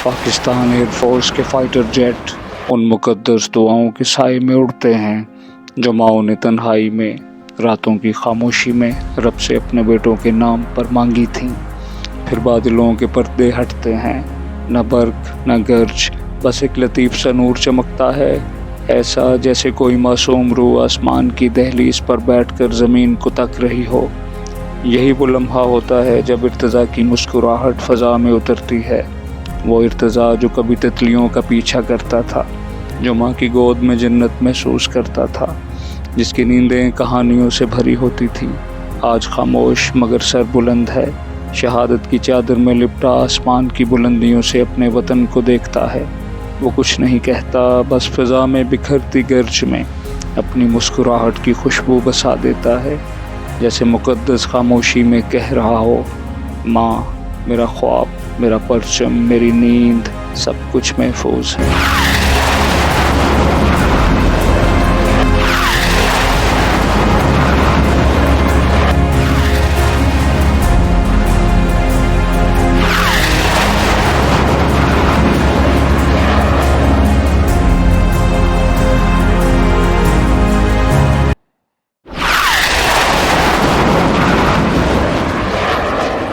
Pakistan air force کے fighter jet ان مقدس دعاؤں کے سائے میں اڑتے ہیں جو ماؤں نے تنہائی میں راتوں کی خاموشی میں رب سے اپنے بیٹوں کے نام پر مانگی تھیں۔ پھر بادلوں کے پردے ہٹتے ہیں، نہ برق نہ گرج، بس ایک لطیف سا نور چمکتا ہے، ایسا جیسے کوئی معصوم روح آسمان کی دہلیز پر بیٹھ کر زمین کو تک رہی ہو۔ یہی وہ لمحہ ہوتا ہے جب ارتضیٰ کی مسکراہٹ فضا میں اترتی ہے، وہ ارتضیٰ جو کبھی تتلیوں کا پیچھا کرتا تھا، جو ماں کی گود میں جنت محسوس کرتا تھا، جس کی نیندیں کہانیوں سے بھری ہوتی تھیں، آج خاموش مگر سر بلند ہے، شہادت کی چادر میں لپٹا آسمان کی بلندیوں سے اپنے وطن کو دیکھتا ہے۔ وہ کچھ نہیں کہتا، بس فضا میں بکھرتی گرج میں اپنی مسکراہٹ کی خوشبو بسا دیتا ہے، جیسے مقدس خاموشی میں کہہ رہا ہو، ماں، میرا خواب، میرا پرچم، میری نیند، سب کچھ محفوظ ہے۔